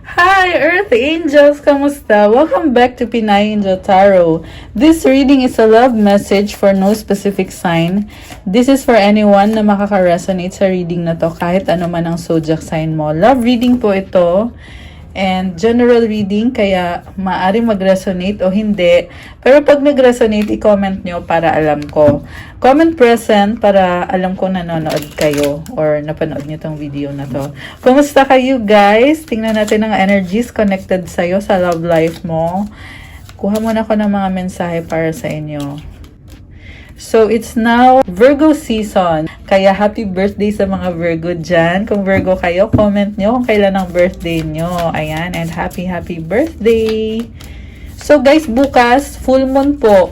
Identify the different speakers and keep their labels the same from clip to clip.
Speaker 1: Hi, Earth Angels! Kamusta? Welcome back to Pinay Angel Tarot. This reading is a love message for no specific sign. This is for anyone na makaka-resonate sa reading na to kahit ano man ang zodiac sign mo. Love reading po ito. And general reading, kaya maaari mag-resonate o hindi. Pero pag nag-resonate, i-comment nyo para alam ko. Comment present para alam ko nanonood kayo or napanood nyo tong video na to. Kumusta kayo guys? Tingnan natin ang energies connected sa'yo sa love life mo. Kuha muna ko ng mga mensahe para sa inyo. So, it's now Virgo season. Kaya happy birthday sa mga Virgo dyan. Kung Virgo kayo, comment nyo kung kailan ang birthday nyo. Ayan, and happy birthday! So guys, bukas, full moon po.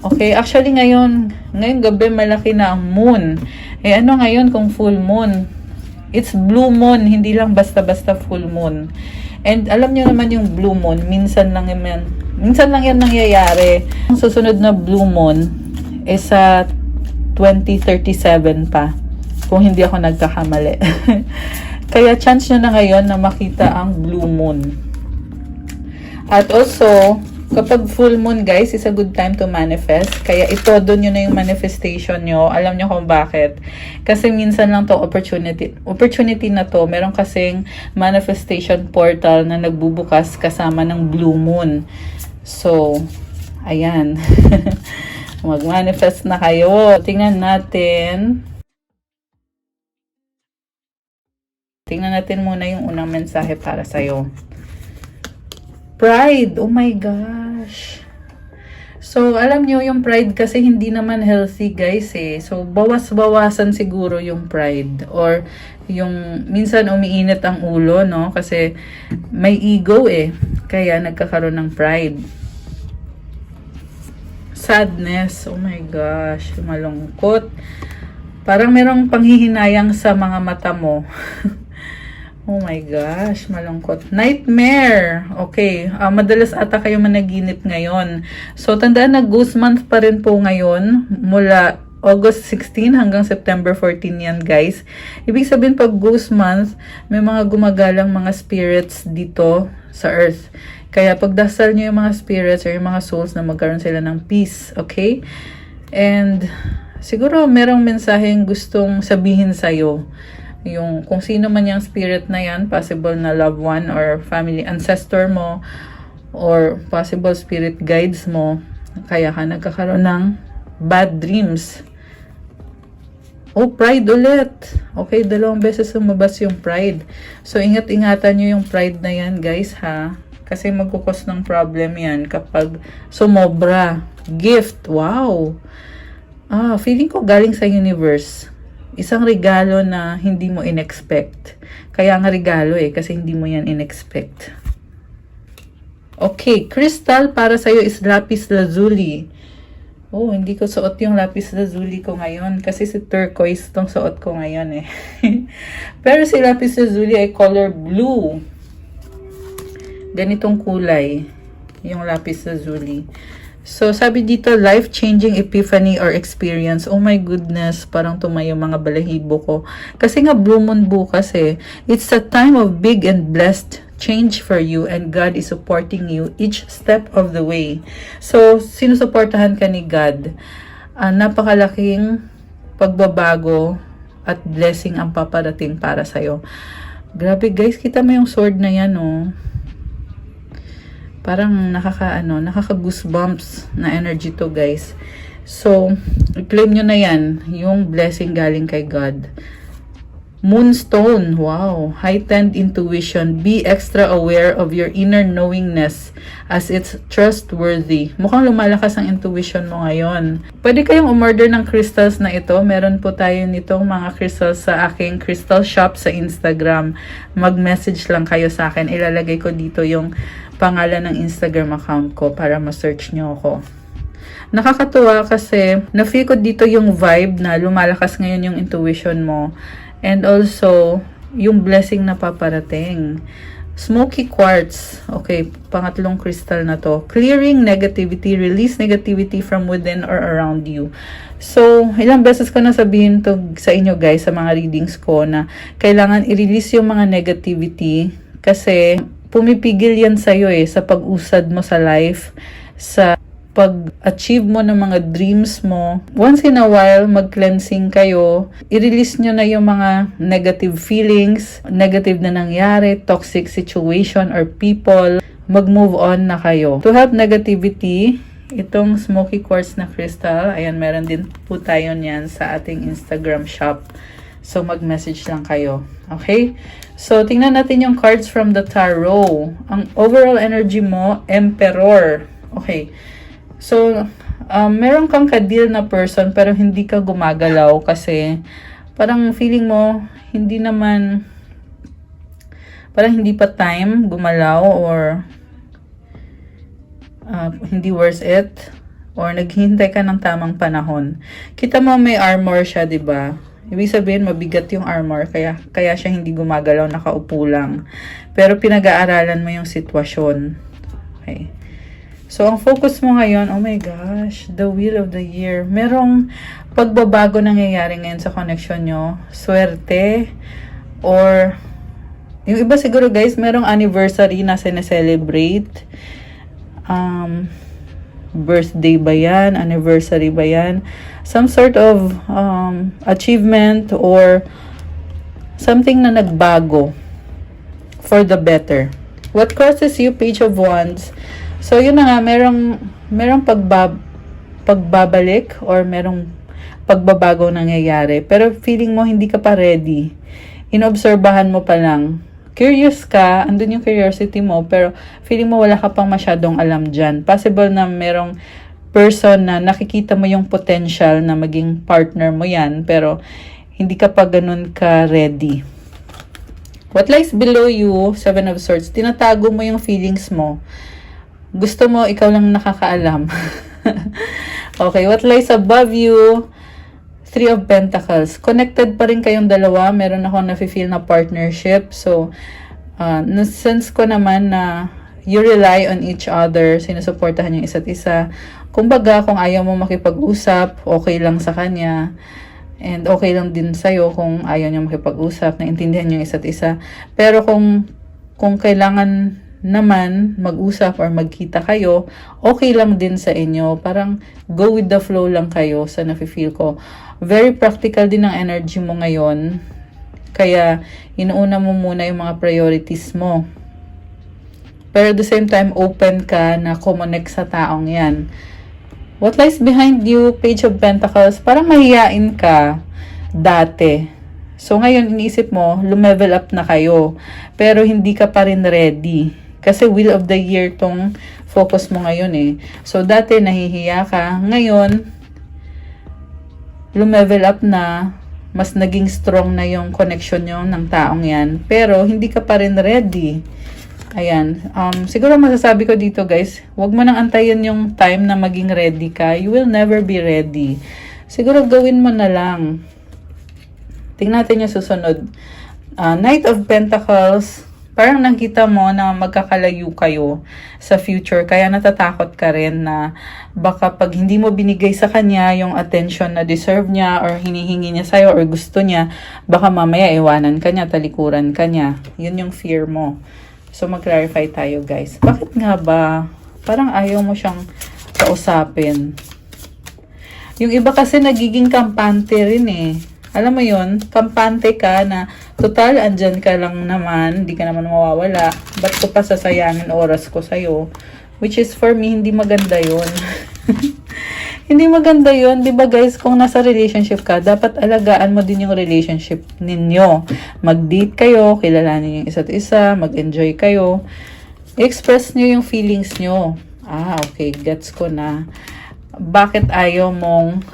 Speaker 1: Okay, actually ngayong gabi malaki na ang moon. Eh ano ngayon kung full moon? It's blue moon, hindi lang basta-basta full moon. And alam nyo naman yung blue moon, minsan lang yan nangyayari. Ang susunod na blue moon is sa 2037 pa. Kung hindi ako nagkakamali. Kaya chance nyo na ngayon na makita ang blue moon. At also, kapag full moon guys, is a good time to manifest. Kaya itodo nyo na yung manifestation nyo. Alam nyo kung bakit. Kasi minsan lang to opportunity na to. Meron kasing manifestation portal na nagbubukas kasama ng blue moon. So, ayan. Mag-manifest na kayo. Tingnan natin. Tingnan natin muna yung unang mensahe para sa'yo. Pride. Oh my gosh. So, alam nyo, yung pride kasi hindi naman healthy, guys, eh. So, bawas-bawasan siguro yung pride. Or, yung, minsan umiinit ang ulo, no? Kasi, may ego, eh. Kaya, nagkakaroon ng pride. Sadness. Oh my gosh. Malungkot. Parang merong panghihinayang sa mga mata mo. Oh my gosh. Malungkot. Nightmare. Okay. Madalas ata kayo managinip ngayon. So, tandaan na ghost month pa rin po ngayon. Mula August 16 hanggang September 14 yan, guys. Ibig sabihin pag ghost month, may mga gumagalang mga spirits dito sa earth. Kaya pagdasal nyo yung mga spirits or yung mga souls na magkaroon sila ng peace, okay? And siguro merong mensaheng gustong sabihin sa'yo. Yung kung sino man yung spirit na yan, possible na loved one or family ancestor mo or possible spirit guides mo. Kaya ka nagkakaroon ng bad dreams. Oh, pride ulit. Okay, 2 beses lumabas yung pride. So, ingat-ingatan nyo yung pride na yan, guys, ha? Kasi magkukos ng problem yan kapag sumobra. Gift. Wow. Feeling ko galing sa universe. Isang regalo na hindi mo in-expect. Kaya nga regalo eh, kasi hindi mo yan in-expect. Okay, crystal para sa'yo is lapis lazuli. Oh, hindi ko suot yung lapis lazuli ko ngayon. Kasi si turquoise tong suot ko ngayon eh. Pero si lapis lazuli ay color blue. Ganitong kulay yung lapis lazuli. So, sabi dito, life-changing epiphany or experience. Oh my goodness, parang tumayo mga balahibo ko. Kasi nga blue moon bukas eh. It's a time of big and blessed change for you and God is supporting you each step of the way. So, sinusuportahan ka ni God. Napakalaking pagbabago at blessing ang paparating para sa'yo. Grabe guys, kita mo yung sword na yan oh. Parang nakaka-goosebumps na energy to guys. So, i-claim nyo na yan, yung blessing galing kay God. Moonstone, wow, heightened intuition. Be extra aware of your inner knowingness as it's trustworthy. Mukhang lumalakas ang intuition mo ngayon. Pwede kayong umorder ng crystals na ito. Meron po tayo nitong mga crystals sa aking crystal shop sa Instagram. Mag-message lang kayo sa akin. Ilalagay ko dito yung pangalan ng Instagram account ko para ma-search nyo ako. Nakakatuwa kasi na-feel ko dito yung vibe na lumalakas ngayon yung intuition mo. And also, yung blessing na paparating. Smoky quartz. Okay, pangatlong crystal na to. Clearing negativity, release negativity from within or around you. So, ilang beses ko na sabihin to sa inyo guys, sa mga readings ko, na kailangan i-release yung mga negativity Kasi pumipigil yan sa'yo sa pag-usad mo sa life, sa pag-achieve mo ng mga dreams mo. Once in a while, mag-cleansing kayo. I-release nyo na yung mga negative feelings, negative na nangyari, toxic situation or people. Mag-move on na kayo. To help negativity, itong smoky quartz na crystal, ayan, meron din po tayo niyan sa ating Instagram shop. So, mag-message lang kayo. Okay? So, tingnan natin yung cards from the tarot. Ang overall energy mo, Emperor. Okay. So, meron kang ka-deal na person pero hindi ka gumagalaw kasi parang feeling mo hindi naman, parang hindi pa time gumalaw or hindi worth it or naghihintay ka ng tamang panahon. Kita mo may armor siya, 'di ba? Ibig sabihin mabigat yung armor kaya siya hindi gumagalaw, nakaupo lang. Pero pinag-aaralan mo yung sitwasyon. Okay. So, ang focus mo ngayon, oh my gosh, the wheel of the year. Merong pagbabago nangyayari ngayon sa connection nyo. Swerte. Or, yung iba siguro guys, merong anniversary na sineselebrate. Birthday ba yan? Anniversary ba yan? Some sort of achievement or something na nagbago for the better. What crosses you? Page of Wands. So, yun na nga, merong pagbabalik or merong pagbabago nangyayari. Pero feeling mo hindi ka pa ready. Inobserbahan mo pa lang. Curious ka, andun yung curiosity mo, pero feeling mo wala ka pang masyadong alam dyan. Possible na merong person na nakikita mo yung potential na maging partner mo yan, pero hindi ka pa ganun ka ready. What lies below you, Seven of Swords, tinatago mo yung feelings mo. Gusto mo, ikaw lang nakakaalam. Okay, what lies above you? Three of Pentacles. Connected pa rin kayong dalawa. Meron ako nafe-feel na partnership. So, na-sense ko naman na you rely on each other. Sinusuportahan yung isa't isa. Kumbaga, kung ayaw mo makipag-usap, okay lang sa kanya. And okay lang din sa'yo kung ayaw niya makipag-usap. Naintindihan yung isa't isa. Pero kung kailangan naman mag-usap or magkita kayo, okay lang din sa inyo. Parang go with the flow lang kayo sa nafe-feel ko. Very practical din ang energy mo ngayon. Kaya inuuna mo muna yung mga priorities mo. Pero at the same time, open ka na kumonek sa taong yan. What lies behind you? Page of Pentacles. Parang mahiyain ka dati. So ngayon, iniisip mo, lumevel up na kayo. Pero hindi ka pa rin ready. Kasi Wheel of the Year tong focus mo ngayon So, dati nahihiya ka. Ngayon, lumevel up na. Mas naging strong na yung connection nyo ng taong yan. Pero, hindi ka pa rin ready. Ayan. Siguro masasabi ko dito guys, huwag mo nang antayin yung time na maging ready ka. You will never be ready. Siguro gawin mo na lang. Tingnan natin yung susunod. Knight of Pentacles. Parang nakita mo na magkakalayo kayo sa future. Kaya natatakot ka rin na baka pag hindi mo binigay sa kanya yung attention na deserve niya or hinihingi niya sa'yo or gusto niya, baka mamaya iwanan ka niya, talikuran ka niya. Yun yung fear mo. So mag-clarify tayo guys. Bakit nga ba parang ayaw mo siyang kausapin? Yung iba kasi nagiging kampante rin Alam mo yun, kampante ka na total, andyan ka lang naman, hindi ka naman mawawala. Ba't ko pa sasayangin oras ko sa'yo? Which is for me, hindi maganda yun. Hindi maganda yun. Diba guys, kung nasa relationship ka, dapat alagaan mo din yung relationship ninyo. Mag-date kayo, kilalanin yung isa't isa, mag-enjoy kayo. I-express nyo yung feelings nyo. Okay, gets ko na. Bakit ayaw mong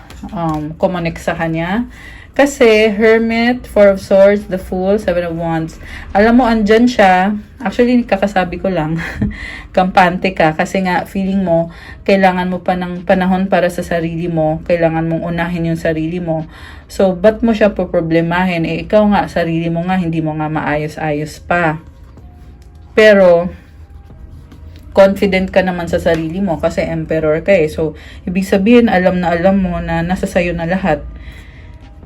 Speaker 1: kumonek sa kanya? Kasi, Hermit, Four of Swords, the Fool, Seven of Wands. Alam mo, andyan siya. Actually, kakasabi ko lang. Kampante ka. Kasi nga, feeling mo, kailangan mo pa ng panahon para sa sarili mo. Kailangan mong unahin yung sarili mo. So, ba't mo siya poproblemahin? Ikaw nga, sarili mo nga, hindi mo nga maayos-ayos pa. Pero, confident ka naman sa sarili mo kasi emperor ka So, ibig sabihin, alam mo na nasa sayo na lahat.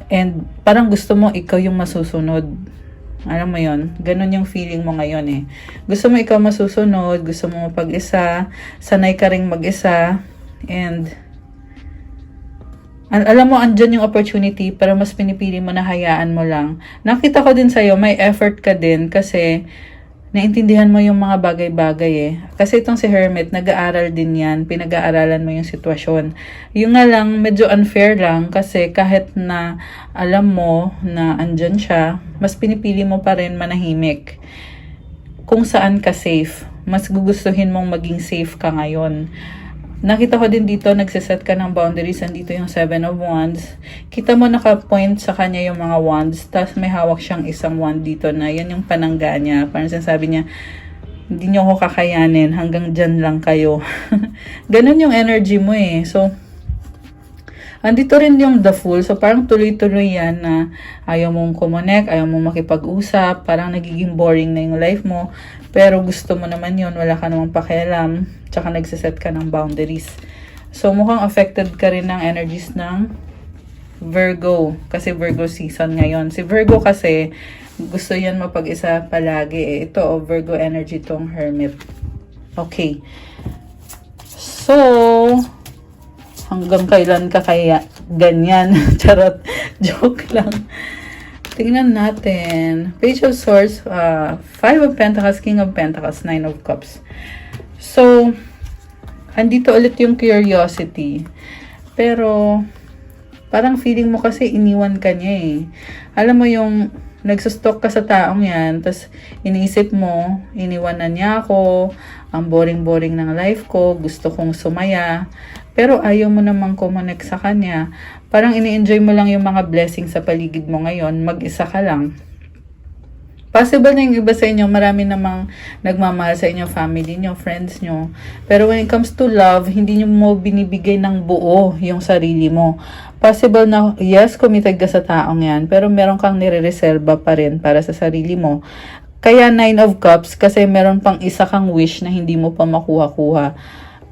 Speaker 1: And parang gusto mo ikaw yung masusunod. Alam mo yon, ganun yung feeling mo ngayon eh. Gusto mo ikaw masusunod, gusto mo mapag-isa, sanay ka ring mag-isa, and alam mo, andyan yung opportunity, pero mas pinipili mo na hayaan mo lang. Nakita ko din sa'yo, may effort ka din kasi naintindihan mo yung mga bagay-bagay eh. Kasi itong si Hermit, nag-aaral din yan. Pinag-aaralan mo yung sitwasyon. Yung nga lang, medyo unfair lang kasi kahit na alam mo na andyan siya, mas pinipili mo pa rin manahimik. Kung saan ka safe, mas gugustuhin mong maging safe ka ngayon. Nakita ko din dito, nagsiset ka ng boundaries. Andito yung 7 of Wands. Kita mo naka-point sa kanya yung mga wands. Tapos may hawak siyang isang wand dito na yan yung panangga niya. Parang sinasabi niya, hindi niyo ako kakayanin. Hanggang dyan lang kayo. Ganun yung energy mo eh. So, andito rin yung the Fool. So, parang tuloy-tuloy yan na ayaw mong kumonek, ayaw mong makipag-usap. Parang nagiging boring na yung life mo. Pero gusto mo naman yun, wala ka namang pakialam, tsaka nagsiset ka ng boundaries. So, mukhang affected ka rin ng energies ng Virgo, kasi Virgo season ngayon. Si Virgo kasi, gusto yan mapag-isa palagi eh. Ito, Virgo energy tong Hermit. Okay. So, hanggang kailan ka kaya ganyan? Charot, joke lang. Tingnan natin. Page of Swords, 5 of Pentacles, King of Pentacles, 9 of Cups. So, andito ulit yung curiosity. Pero, parang feeling mo kasi iniwan ka niya eh. Alam mo yung nagsustok ka sa taong yan, tapos iniisip mo, iniwan na niya ako, ang boring-boring ng life ko, gusto kong sumaya, pero ayaw mo namang kumonek sa kanya. Parang ini-enjoy mo lang yung mga blessings sa paligid mo ngayon, mag-isa ka lang. Possible na yung iba sa inyo, marami namang nagmamahal sa inyo, family nyo, friends nyo. Pero when it comes to love, hindi nyo mo binibigay ng buo yung sarili mo. Possible na, yes, committed ka sa taong yan, pero meron kang nire-reserva pa rin para sa sarili mo. Kaya 9 of Cups, kasi meron pang isa kang wish na hindi mo pa makuha-kuha.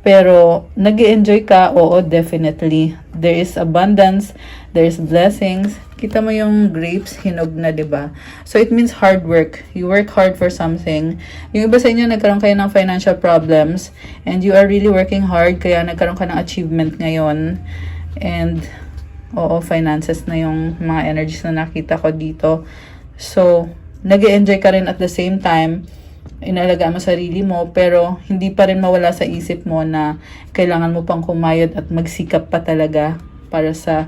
Speaker 1: Pero, nag-enjoy ka, oo, definitely. There is abundance, there is blessings. Kita mo yung grapes, hinog na, diba? So, it means hard work. You work hard for something. Yung iba sa inyo, nagkaroon kayo ng financial problems, and you are really working hard, kaya nagkaroon ka ng achievement ngayon. And, oo, finances na yung mga energies na nakita ko dito. So, nag-enjoy ka rin at the same time, inalagaan mo sarili mo, pero hindi pa rin mawala sa isip mo na kailangan mo pang kumayod at magsikap pa talaga para sa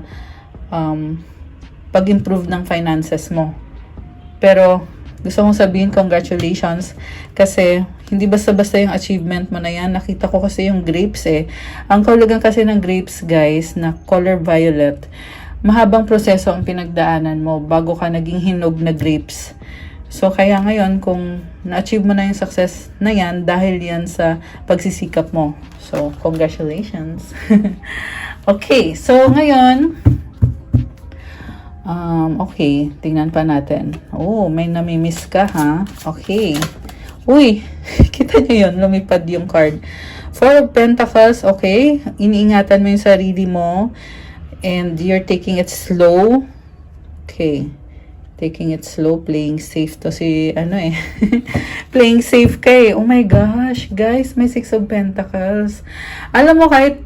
Speaker 1: pag-improve ng finances mo. Pero gusto kong sabihin congratulations kasi hindi basta-basta yung achievement mo na yan. Nakita ko kasi yung grapes eh. Ang kahulugan kasi ng grapes guys na color violet, mahabang proseso ang pinagdaanan mo bago ka naging hinog na grapes. So, kaya ngayon, kung na-achieve mo na yung success na yan, dahil yan sa pagsisikap mo. So, congratulations. Okay, so ngayon, okay, tingnan pa natin. Oh, may namimiss ka, ha? Okay. Uy, kita nyo yun, lumipad yung card. 4 of Pentacles, okay. Iniingatan mo yung sarili mo. And you're taking it slow. Okay. Taking it slow, playing safe to si, playing safe ka eh. Oh my gosh, guys, may 6 of Pentacles. Alam mo, kahit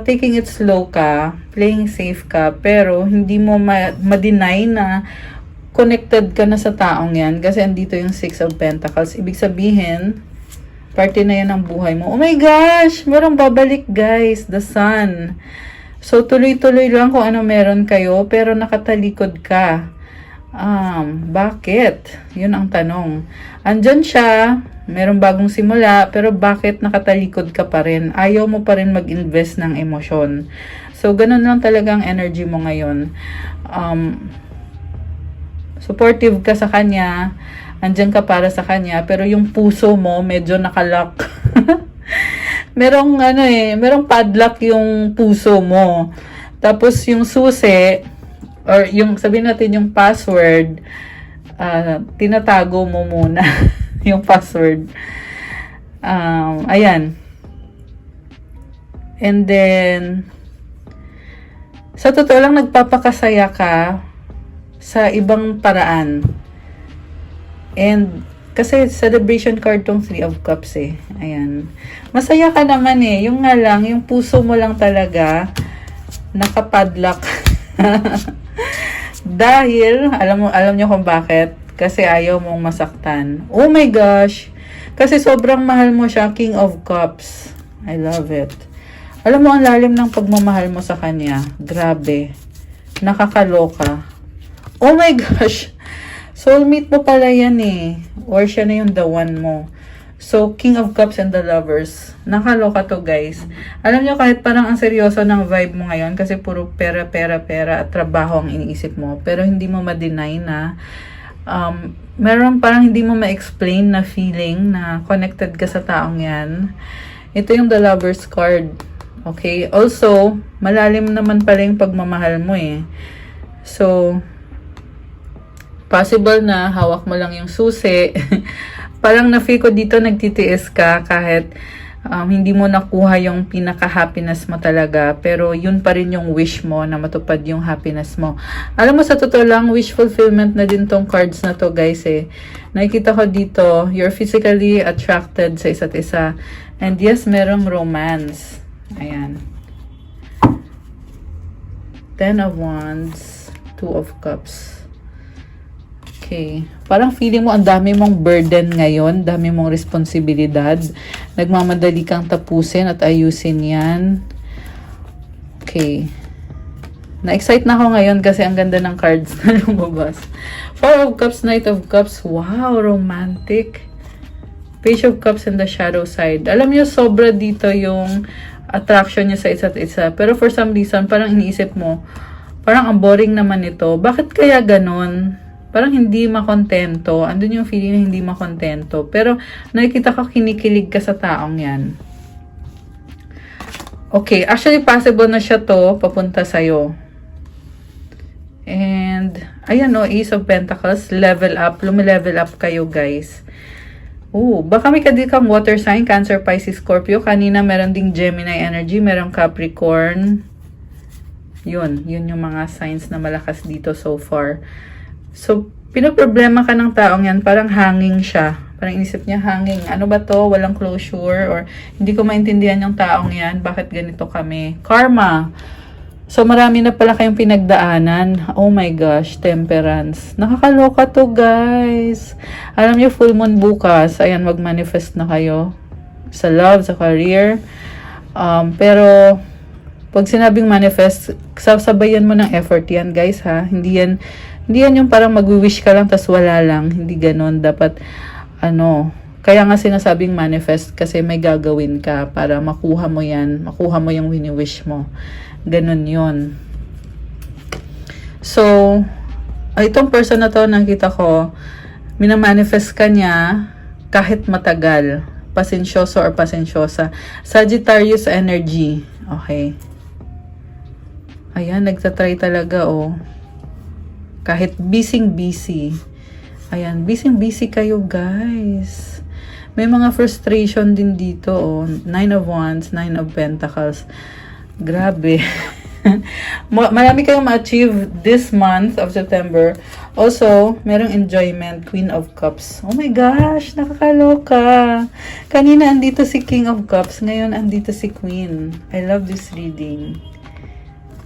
Speaker 1: taking it slow ka, playing safe ka, pero hindi mo ma-deny na connected ka na sa taong yan. Kasi andito yung 6 of Pentacles. Ibig sabihin, parte na yan ng buhay mo. Oh my gosh, merong babalik guys, the Sun. So, tuloy-tuloy lang kung ano meron kayo, pero nakatalikod ka. Bakit? Yun ang tanong. Andyan siya, meron bagong simula, pero bakit nakatalikod ka pa rin? Ayaw mo pa rin mag-invest ng emosyon. So, ganun lang talaga ang energy mo ngayon. Supportive ka sa kanya, andyan ka para sa kanya, pero yung puso mo medyo nakalock. merong padlock yung puso mo. Tapos yung susi, or yung sabihin natin yung password, tinatago mo muna yung password. Ayan. And then, sa totoo lang, nagpapakasaya ka sa ibang paraan. And, kasi celebration card tong Three of Cups eh. Ayan. Masaya ka naman eh. Yung nga lang, yung puso mo lang talaga, nakapadlock. Dahil, alam nyo kung bakit? Kasi ayaw mong masaktan. Oh my gosh! Kasi sobrang mahal mo siya, King of Cups. I love it. Alam mo, ang lalim ng pagmamahal mo sa kanya. Grabe. Nakakaloka. Oh my gosh! Soulmate mo pala yan eh. Or siya na yung the one mo. So, King of Cups and the Lovers. Nakaloka to, guys. Alam nyo, kahit parang ang seryoso ng vibe mo ngayon, kasi puro pera, pera, pera, at trabaho ang iniisip mo. Pero hindi mo ma-deny na meron parang hindi mo ma-explain na feeling na connected ka sa taong yan. Ito yung the Lovers card. Okay? Also, malalim naman pala yung pagmamahal mo eh. So, possible na hawak mo lang yung susi. Parang na-feel ko dito nagtitiis ka kahit hindi mo nakuha yung pinaka-happiness mo talaga. Pero yun pa rin yung wish mo na matupad yung happiness mo. Alam mo, sa totoo lang, wish fulfillment na din tong cards na to, guys eh. Nakikita ko dito, you're physically attracted sa isa't isa. And yes, merong romance. Ayan. 10 of Wands, 2 of Cups. Okay. Parang feeling mo ang dami mong burden ngayon, dami mong responsibilidad. Nagmamadali kang tapusin at ayusin yan. Okay. Na-excite na ako ngayon kasi ang ganda ng cards na lumabas. 4 of Cups, Knight of Cups. Wow, romantic. Page of Cups and the shadow side. Alam niyo, sobra dito yung attraction niya sa isa't isa. Pero for some reason, parang iniisip mo, parang ang boring naman ito. Bakit kaya ganon? Parang hindi makontento. Andun yung feeling na hindi makontento. Pero nakikita ko kinikilig ka sa taong yan. Okay, actually possible na siya to papunta sa'yo. And, ayan o, Ace of Pentacles, level up. Lumilevel up kayo, guys. Baka may kang water sign, Cancer, Pisces, Scorpio. Kanina meron ding Gemini energy, meron Capricorn. Yun yung mga signs na malakas dito so far. So, pinoproblema ka ng taong yan, parang hanging siya. Parang inisip niya, hanging. Ano ba to? Walang closure? Or hindi ko maintindihan yung taong yan. Bakit ganito kami? Karma. So, marami na pala kayong pinagdaanan. Oh my gosh, Temperance. Nakakaloka to, guys. Alam niyo, full moon bukas. Ayan, mag-manifest na kayo. Sa love, sa career. Pero, pag sinabing manifest, sabayan mo ng effort yan, guys, ha? Hindi yan yung parang mag-wish ka lang tas wala lang. Hindi ganon. Dapat, kaya nga sinasabing manifest kasi may gagawin ka para makuha mo yan. Makuha mo yung wini-wish mo. Ganon yun. So, itong person na to, nakita ko, minamanifest ka niya kahit matagal. Pasensyoso or pasensyosa. Sagittarius energy. Okay. Ayan, nagtatry talaga, oh. Kahit busy. Ayan, busy kayo, guys. May mga frustration din dito, oh. 9 of Wands, 9 of Pentacles. Grabe. Marami kayong ma-achieve this month of September. Also, merong enjoyment, Queen of Cups. Oh my gosh, nakakaloka. Kanina andito si King of Cups, ngayon andito si Queen. I love this reading.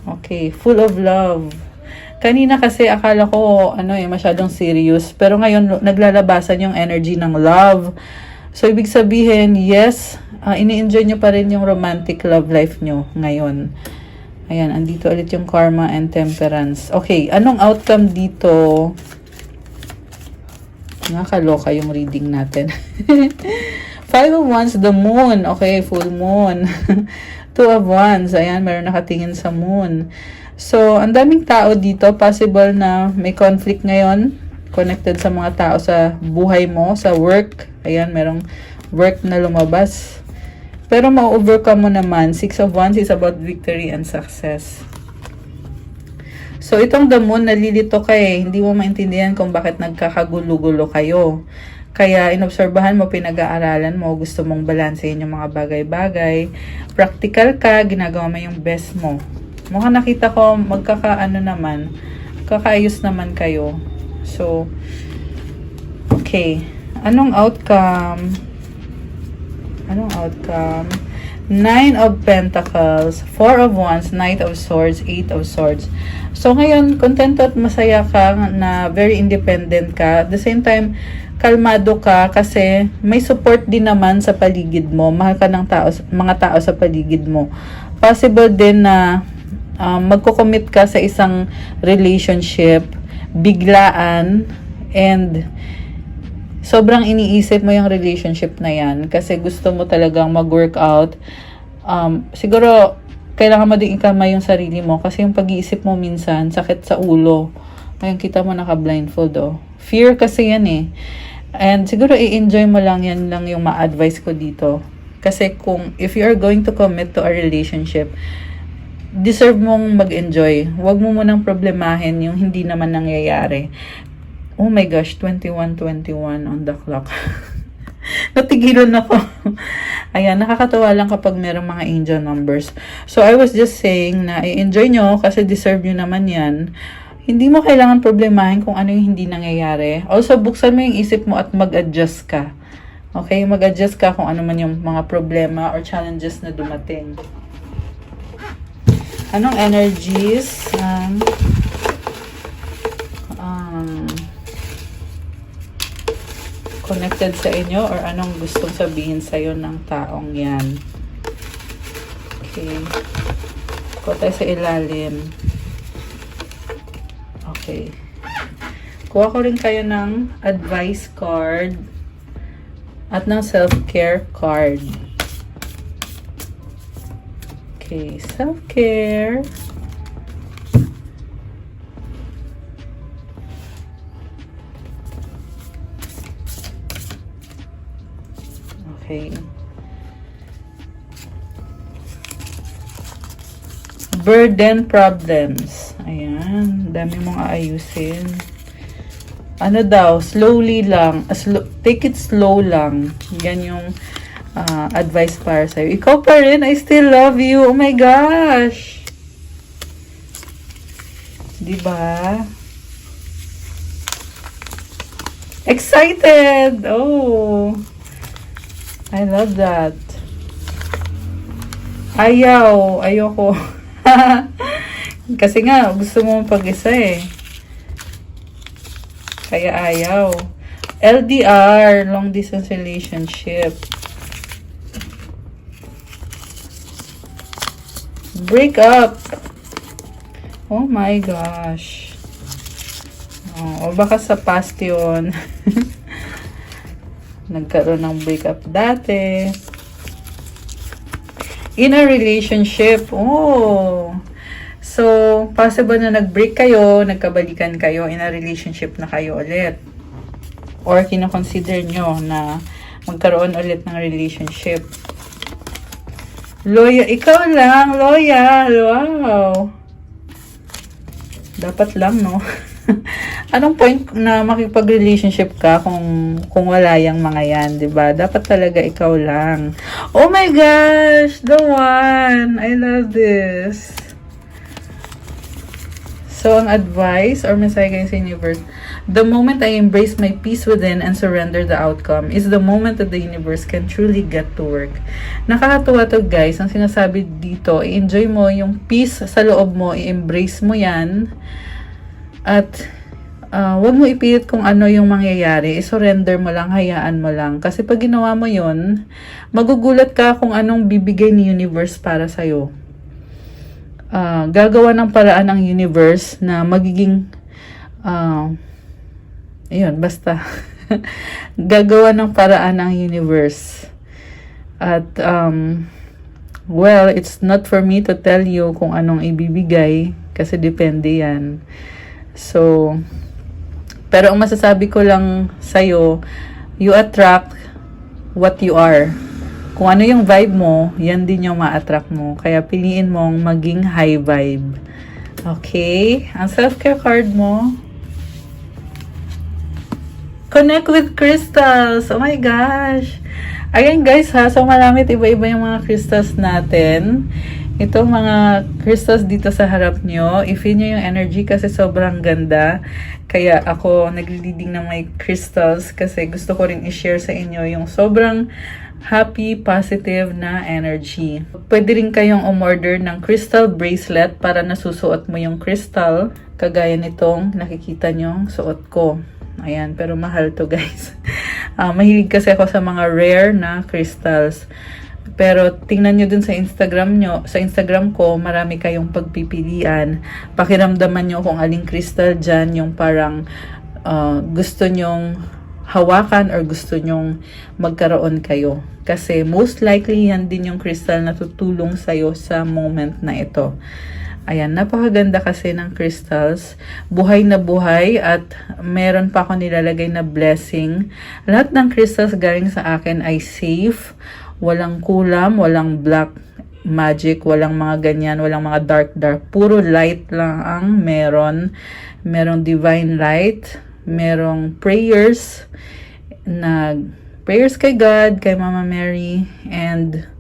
Speaker 1: Okay, full of love. Kanina kasi akala ko masyadong serious, pero ngayon naglalabasan yung energy ng love. So ibig sabihin, yes, ini-enjoy nyo pa rin yung romantic love life nyo ngayon. Ayan, andito ulit yung Karma and Temperance. Okay, anong outcome dito? Nakakaloka yung reading natin. 5 of Wands, the moon. Okay, full moon. 2 of Wands, ayan, meron nakatingin sa moon. So, ang daming tao dito, possible na may conflict ngayon, connected sa mga tao sa buhay mo, sa work. Ayan, merong work na lumabas. Pero ma-overcome mo naman. 6 of Wands is about victory and success. So, itong the moon, nalilito ka eh. Hindi mo maintindihan kung bakit nagkakagulo-gulo kayo. Kaya, inobserbahan mo, pinag-aaralan mo, gusto mong balansehin yung mga bagay-bagay. Practical ka, ginagawa mo yung best mo. Mukhang nakita ko, kakaayos naman kayo. So, okay. Okay. Anong outcome? Anong outcome? 9 of Pentacles, 4 of Wands, Knight of Swords, 8 of Swords. So, ngayon, kontento at masaya ka na very independent ka. At the same time, kalmado ka kasi may support din naman sa paligid mo. Mahal ka ng tao, mga tao sa paligid mo. Possible din na magko-commit ka sa isang relationship, biglaan, and sobrang iniisip mo yung relationship na yan kasi gusto mo talagang mag-workout. Siguro, kailangan mo din ikama yung sarili mo kasi yung pag-iisip mo minsan, sakit sa ulo. Ngayon, kita mo naka-blindfold, oh. Fear kasi yan eh. And siguro, i-enjoy mo lang yan lang yung ma-advise ko dito. Kasi if you are going to commit to a relationship, deserve mong mag-enjoy. Huwag mo munang problemahin yung hindi naman nangyayari. Oh my gosh, 21:21 on the clock. Natigilan ako. Ayan, nakakatawa lang kapag merong mga angel numbers. So, I was just saying na i-enjoy nyo kasi deserve nyo naman yan. Hindi mo kailangan problemahin kung ano yung hindi nangyayari. Also, buksan mo yung isip mo at mag-adjust ka. Okay? Mag-adjust ka kung ano man yung mga problema or challenges na dumating. Anong energies connected sa inyo or anong gustong sabihin sa'yo ng taong yan? Okay. Kuha tayo sa ilalim. Okay. Kuha ko rin kayo ng advice card at ng self-care card. Okay. Self-care. Okay. Burden problems. Ayan. Dami mong aayusin. Ano daw? Slowly lang. Take it slow lang. Yan yung advice para sa'yo. Ikaw pa rin. I still love you. Oh my gosh. Diba? Excited. Oh. I love that. Ayoko. Kasi nga, gusto mo pag-isa eh. Kaya ayaw. LDR, long distance relationship. Break up. Oh my gosh. O baka sa past yun. Nagkaroon ng breakup dati. In a relationship. Oh. So, possible na nag-break kayo, nagkabalikan kayo, in a relationship na kayo ulit. Or kinoconsider nyo na magkaroon ulit ng relationship. Loyal. Ikaw lang, loyal. Wow. Dapat lang, no? Anong point na makipag-relationship ka kung wala yang mga yan, 'di ba? Dapat talaga ikaw lang. Oh my gosh, the one. I love this. So, ang advice or message kayo sa universe, the moment I embrace my peace within and surrender the outcome is the moment that the universe can truly get to work. Nakakatuwa to guys. Ang sinasabi dito, i-enjoy mo yung peace sa loob mo, i-embrace mo yan. At wag mo ipilit kung ano yung mangyayari. I-surrender mo lang, hayaan mo lang. Kasi pag ginawa mo yun, magugulat ka kung anong bibigay ni universe para sa'yo. Gagawa ng paraan ang universe na magiging ayun, basta gagawa ng paraan ang universe. At well, it's not for me to tell you kung anong ibibigay kasi depende yan. So, pero ang masasabi ko lang sa'yo, you attract what you are. Kung ano yung vibe mo, yan din yung ma-attract mo. Kaya piliin mong maging high vibe. Okay? Ang self-care card mo, connect with crystals. Oh my gosh! Ayan guys ha, so marami iba-iba yung mga crystals natin. Itong mga crystals dito sa harap nyo, i-feel nyo yung energy kasi sobrang ganda. Kaya ako nagli-leading ng may crystals kasi gusto ko rin i-share sa inyo yung sobrang happy, positive na energy. Pwede rin kayong umorder ng crystal bracelet para nasusuot mo yung crystal. Kagaya nitong nakikita nyo, suot ko. Ayan, pero mahal to guys. Mahilig kasi ako sa mga rare na crystals. Pero tingnan nyo dun sa Instagram nyo, sa Instagram ko, marami kayong pagpipilian. Pakiramdaman nyo kung aling crystal dyan, yung parang gusto nyong hawakan or gusto nyong magkaroon kayo. Kasi most likely yan din yung crystal na tutulong sa'yo sa moment na ito. Ayan, napakaganda kasi ng crystals. Buhay na buhay at meron pa ako nilalagay na blessing. Lahat ng crystals galing sa akin ay safe. Walang kulam, walang black magic, walang mga ganyan, walang mga dark. Puro light lang ang meron. Merong divine light, merong prayers kay God, kay Mama Mary, and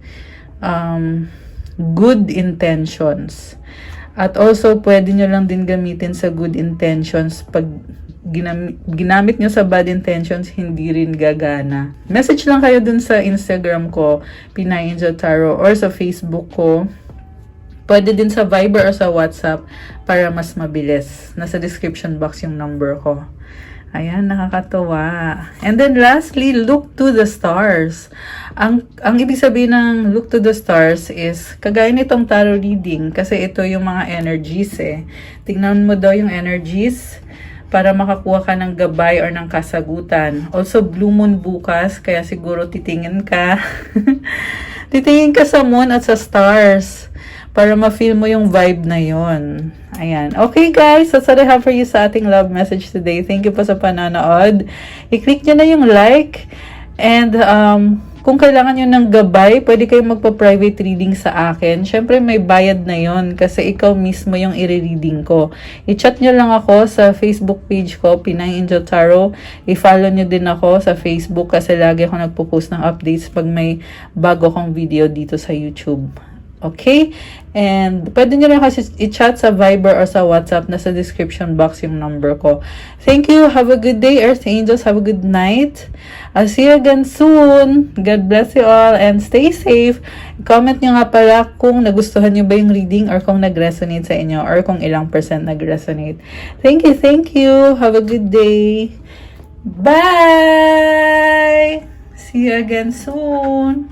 Speaker 1: good intentions. At also, pwede nyo lang din gamitin sa good intentions. Pag ginamit nyo sa bad intentions, hindi rin gagana. Message lang kayo dun sa Instagram ko, Pinay Angel Tarot, or sa Facebook ko. Pwede din sa Viber or sa WhatsApp para mas mabilis. Nasa description box yung number ko. Ayan, nakakatawa. And then lastly, look to the stars. Ang ibig sabihin ng look to the stars is, kagaya nitong tarot reading, kasi ito yung mga energies eh. Tingnan mo daw yung energies para makakuha ka ng gabay or ng kasagutan. Also, blue moon bukas, kaya siguro titingin ka. Titingin ka sa moon at sa stars para ma-feel mo yung vibe na yon. Ayan. Okay guys, that's what I have for you sa ating love message today. Thank you po sa panonood. I-click nyo na yung like. And kung kailangan nyo ng gabay, pwede kayong magpa-private reading sa akin. Syempre may bayad na yon kasi ikaw mismo yung i-reading ko. I-chat nyo lang ako sa Facebook page ko, Pinay Angel Tarot. I-follow nyo din ako sa Facebook kasi lagi ako nagpo-post ng updates pag may bago kong video dito sa YouTube. Okay? And pwede nyo rin kasi i-chat sa Viber or sa WhatsApp. Nasa description box yung number ko. Thank you. Have a good day, Earth Angels. Have a good night. I'll see you again soon. God bless you all and stay safe. Comment nyo nga pala kung nagustuhan nyo ba yung reading or kung nag-resonate sa inyo or kung ilang percent nag-resonate. Thank you. Thank you. Have a good day. Bye! See you again soon.